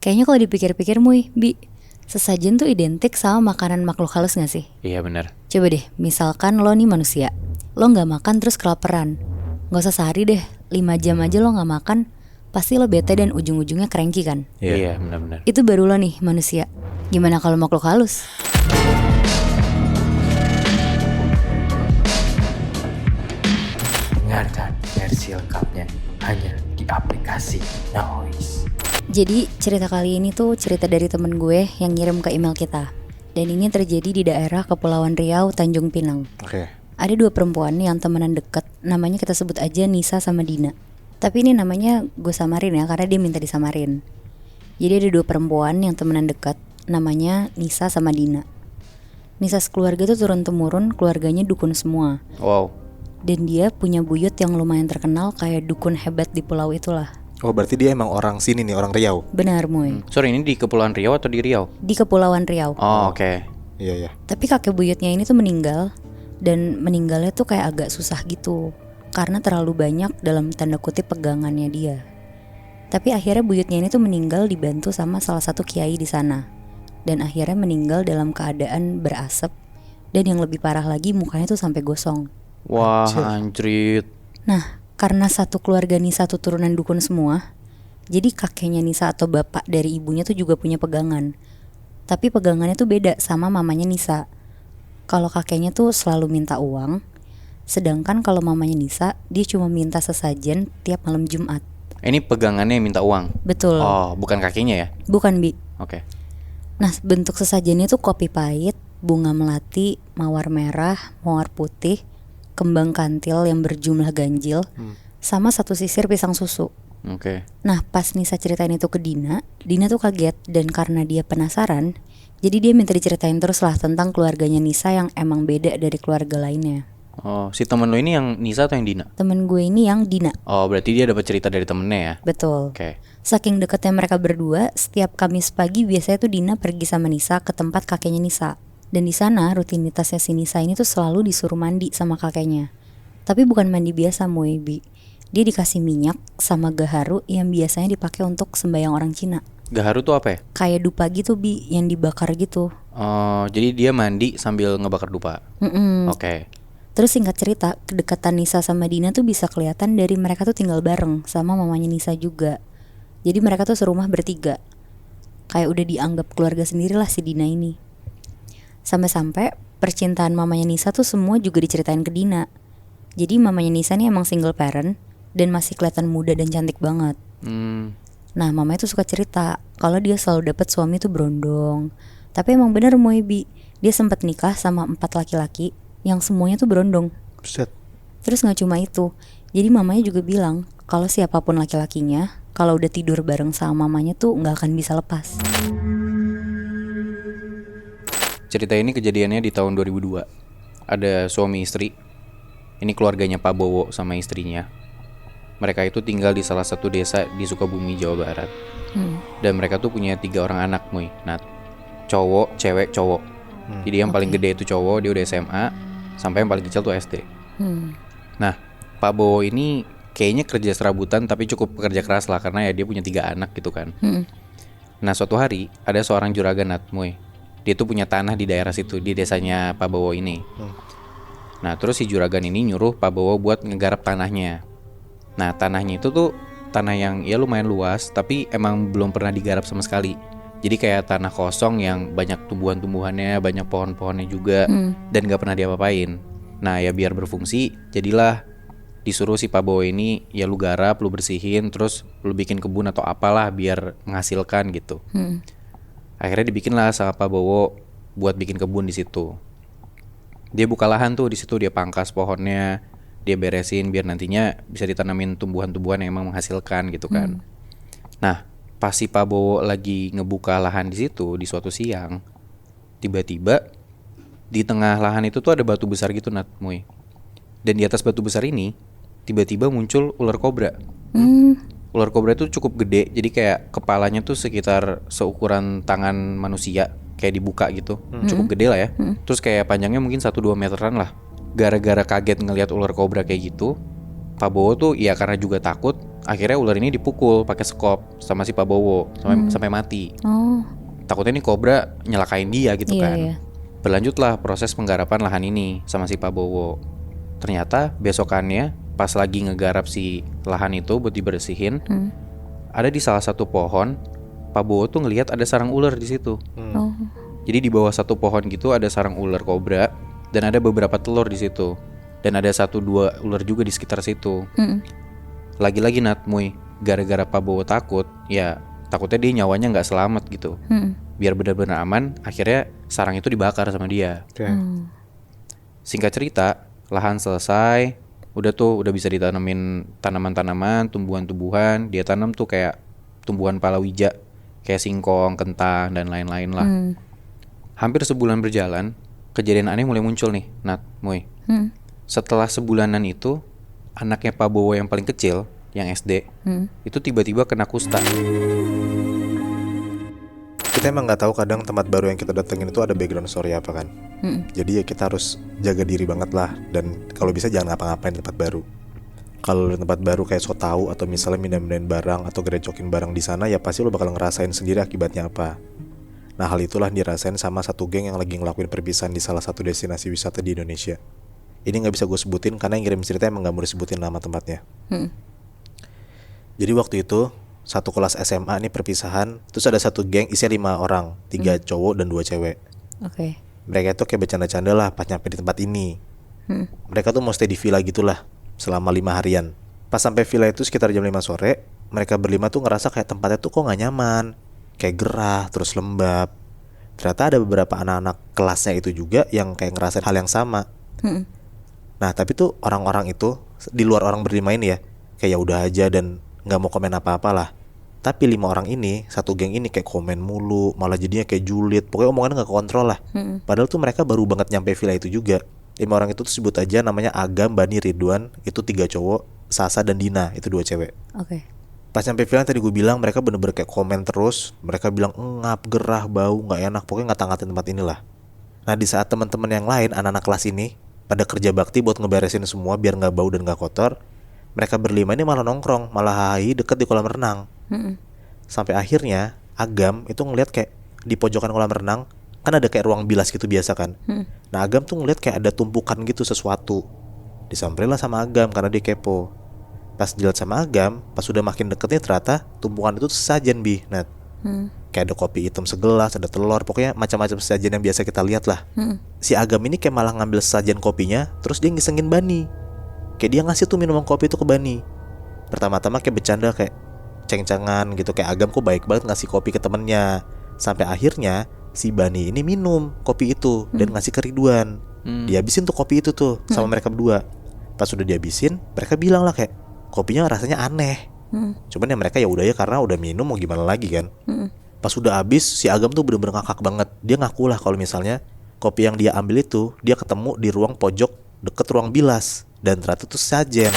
Kayaknya kalau dipikir-pikir Bi, sesajen tuh identik sama makanan makhluk halus gak sih? Iya benar. Coba deh, misalkan lo nih manusia, lo gak makan terus kelaparan. Gak usah sehari deh, 5 jam aja lo gak makan, pasti lo bete dan ujung-ujungnya cranky kan? Iya benar-benar. Itu baru lo nih manusia. Gimana kalau makhluk halus? Dengarkan versi lengkapnya hanya di aplikasi Noise. Jadi cerita kali ini tuh cerita dari temen gue yang ngirim ke email kita. Dan ini terjadi di daerah Kepulauan Riau, Tanjung Pinang. Oke. Ada 2 perempuan yang temenan deket, namanya kita sebut aja Nisa sama Dina. Tapi ini namanya gue samarin ya, karena dia minta disamarin. Jadi ada 2 perempuan yang temenan deket, namanya Nisa sama Dina. Nisa sekeluarga tuh turun-temurun, keluarganya dukun semua. Wow. Dan dia punya buyut yang lumayan terkenal kayak dukun hebat di pulau itulah. Oh berarti dia emang orang sini nih, orang Riau. Benar Moy, Sorry, ini di Kepulauan Riau atau di Riau? di Kepulauan Riau. Oh oke. Iya. Tapi kakek buyutnya ini tuh meninggal. Dan meninggalnya tuh kayak agak susah gitu, karena terlalu banyak dalam tanda kutip pegangannya dia. Tapi akhirnya buyutnya ini tuh meninggal dibantu sama salah satu kiai di sana. Dan akhirnya meninggal dalam keadaan berasap. Dan yang lebih parah lagi mukanya tuh sampai gosong. Wah anjrit. Nah, karena satu keluarga Nisa tuh turunan dukun semua, jadi kakeknya Nisa atau bapak dari ibunya tuh juga punya pegangan. Tapi pegangannya tuh beda sama mamanya Nisa. Kalau kakeknya tuh selalu minta uang, sedangkan kalau mamanya Nisa, dia cuma minta sesajen tiap malam Jumat. Ini pegangannya minta uang. Betul. Oh bukan kakinya ya? Bukan Bi. Oke. Nah, bentuk sesajennya tuh kopi pahit, bunga melati, mawar merah, mawar putih, kembang kantil yang berjumlah ganjil, sama 1 sisir pisang susu. Oke. Nah, pas Nisa ceritain itu ke Dina tuh kaget. Dan karena dia penasaran, jadi dia minta diceritain terus lah tentang keluarganya Nisa yang emang beda dari keluarga lainnya. Oh si temen lo ini yang Nisa atau yang Dina? Temen gue ini yang Dina. Oh berarti dia dapat cerita dari temennya ya? Betul. Oke. Saking deketnya mereka berdua, setiap Kamis pagi biasanya tuh Dina pergi sama Nisa ke tempat kakeknya Nisa. Dan di sana rutinitasnya si Nisa ini tuh selalu disuruh mandi sama kakeknya. Tapi bukan mandi biasa Bi. Dia dikasih minyak sama gaharu yang biasanya dipakai untuk sembahyang orang Cina. Gaharu tuh apa ya? Kayak dupa gitu Bi, yang dibakar gitu. Oh jadi dia mandi sambil ngebakar dupa. Oke. Terus singkat cerita, kedekatan Nisa sama Dina tuh bisa kelihatan dari mereka tuh tinggal bareng sama mamanya Nisa juga. Jadi mereka tuh serumah bertiga. Kayak udah dianggap keluarga sendiri lah si Dina ini. Sampai-sampai percintaan mamanya Nisa tuh semua juga diceritain ke Dina. Jadi mamanya Nisa nih emang single parent dan masih kelihatan muda dan cantik banget. Nah mamanya tuh suka cerita kalau dia selalu dapet suami tuh berondong. Tapi emang bener Bi, dia sempat nikah sama 4 laki-laki yang semuanya tuh berondong. Buset. Terus gak cuma itu, jadi mamanya juga bilang kalau siapapun laki-lakinya, kalau udah tidur bareng sama mamanya tuh gak akan bisa lepas. Cerita ini kejadiannya di tahun 2002. Ada suami istri. Ini keluarganya Pak Bowo sama istrinya. Mereka itu tinggal di salah satu desa di Sukabumi, Jawa Barat. Dan mereka tuh punya 3 orang anak, Muy. Nah, cowok, cewek, cowok. Jadi yang paling gede itu cowok, dia udah SMA. Sampai yang paling kecil tuh SD. Nah, Pak Bowo ini kayaknya kerja serabutan tapi cukup pekerja keras lah. Karena ya dia punya 3 anak gitu kan. Nah, suatu hari ada seorang juragan, Muy. Dia tuh punya tanah di daerah situ, di desanya Pak Bowo ini. Nah terus si juragan ini nyuruh Pak Bowo buat ngegarap tanahnya. Nah tanahnya itu tuh tanah yang ya lumayan luas, tapi emang belum pernah digarap sama sekali. Jadi kayak tanah kosong yang banyak tumbuhan-tumbuhannya, banyak pohon-pohonnya juga, dan gak pernah diapa-apain. Nah ya biar berfungsi, jadilah disuruh si Pak Bowo ini ya lu garap, lu bersihin, terus lu bikin kebun atau apalah biar menghasilkan gitu. Akhirnya dibikinlah sama Pak Bowo buat bikin kebun di situ. Dia buka lahan tuh di situ, dia pangkas pohonnya, dia beresin biar nantinya bisa ditanamin tumbuhan-tumbuhan yang emang menghasilkan gitu kan. Nah, pas si Pak Bowo lagi ngebuka lahan di situ di suatu siang, tiba-tiba di tengah lahan itu tuh ada batu besar gitu Muy. Dan di atas batu besar ini tiba-tiba muncul ular kobra. Ular kobra itu cukup gede, jadi kayak kepalanya tuh sekitar seukuran tangan manusia, kayak dibuka gitu, cukup gede lah ya. Terus kayak panjangnya mungkin 1-2 meteran lah. Gara-gara kaget ngelihat ular kobra kayak gitu, Pak Bowo tuh ya karena juga takut, Akhirnya ular ini dipukul pakai sekop sama si Pak Bowo sampai mati. Oh. Takutnya nih kobra nyelakain dia gitu Iya, kan. iya. Berlanjutlah proses penggarapan lahan ini sama si Pak Bowo. Ternyata besokannya pas lagi ngegarap si lahan itu buat dibersihin, ada di salah satu pohon, Pak Bowo tuh ngelihat ada sarang ular di situ. Oh. Jadi di bawah satu pohon gitu ada sarang ular kobra dan ada beberapa telur di situ. Dan ada 1-2 ular juga di sekitar situ. Lagi-lagi Nat, Muy, gara-gara Pak Bowo takut, ya takutnya dia nyawanya nggak selamat gitu. Biar benar-benar aman, akhirnya sarang itu dibakar sama dia. Oke. Singkat cerita, lahan selesai, udah bisa ditanemin tanaman-tanaman, tumbuhan-tumbuhan. Dia tanam tuh kayak tumbuhan palawija, kayak singkong, kentang, dan lain-lain lah. Hampir sebulan berjalan, kejadian aneh mulai muncul nih, Nat, Muy. Setelah sebulanan itu, anaknya Pak Bowo yang paling kecil, yang SD, itu tiba-tiba kena kusta. Kita emang nggak tahu kadang tempat baru yang kita datengin itu ada background story apa kan. Jadi ya kita harus jaga diri banget lah. Dan kalau bisa jangan ngapa-ngapain di tempat baru. Kalau di tempat baru kayak so tau atau misalnya mindahin barang atau gerecokin barang di sana, ya pasti lo bakal ngerasain sendiri akibatnya apa. Nah hal itulah dirasain sama satu geng yang lagi ngelakuin perpisahan di salah satu destinasi wisata di Indonesia. Ini nggak bisa gue sebutin karena yang ngirim cerita emang nggak mau disebutin nama tempatnya. Jadi waktu itu satu kelas SMA nih perpisahan, terus ada satu geng isinya 5 orang, 3 cowok dan 2 cewek. Oke. Mereka tuh kayak bercanda-canda lah pas nyampe di tempat ini. Mereka tuh mau stay di villa gitulah selama 5 harian. Pas sampai villa itu sekitar jam 5 sore, mereka berlima tuh ngerasa kayak tempatnya tuh kok gak nyaman, kayak gerah, terus lembab. Ternyata ada beberapa anak-anak kelasnya itu juga yang kayak ngerasain hal yang sama. Nah tapi tuh orang-orang itu di luar orang berlima ini ya, kayak ya udah aja dan nggak mau komen apa-apa lah. Tapi 5 orang ini, satu geng ini kayak komen mulu, malah jadinya kayak julid. Pokoknya omongannya nggak kontrol lah. Padahal tuh mereka baru banget nyampe villa itu juga. 5 orang itu tuh sebut aja namanya Agam, Bani, Ridwan. Itu 3 cowok, Sasa dan Dina, itu 2 cewek. Oke. Pas nyampe villa tadi gue bilang mereka bener-bener kayak komen terus. Mereka bilang ngap, gerah, bau, nggak enak. Pokoknya ngata-ngatain tempat inilah. Nah di saat teman-teman yang lain, anak-anak kelas ini pada kerja bakti buat ngeberesin semua biar nggak bau dan nggak kotor, mereka berlima ini malah nongkrong, malah hahi deket di kolam renang. Sampai akhirnya Agam itu ngeliat kayak di pojokan kolam renang kan ada kayak ruang bilas gitu biasa kan. Nah Agam tuh ngeliat kayak ada tumpukan gitu sesuatu. Disamperin lah sama Agam karena dia kepo. Pas dilihat sama Agam, pas udah makin deketnya ternyata tumpukan itu tuh sesajen Bi, Nat. Kayak ada kopi hitam segelas, ada telur, pokoknya macam-macam sesajen yang biasa kita lihat lah. Si Agam ini kayak malah ngambil sesajen kopinya, terus dia ngisengin Bani. Kayak dia ngasih tuh minuman kopi itu ke Bani. Pertama-tama kayak bercanda kayak ceng-cengan gitu, kayak Agam kok baik banget ngasih kopi ke temennya. Sampai akhirnya si Bani ini minum kopi itu dan ngasih ke Ridwan. Dihabisin tuh kopi itu tuh sama mereka berdua. Pas udah dihabisin, mereka bilang lah kayak kopinya rasanya aneh. Cuman ya mereka ya udah ya karena udah minum mau gimana lagi kan. Pas udah habis si Agam tuh bener-bener ngakak banget. Dia ngaku lah kalau misalnya kopi yang dia ambil itu dia ketemu di ruang pojok deket ruang bilas dan ternyata tuh sesajen.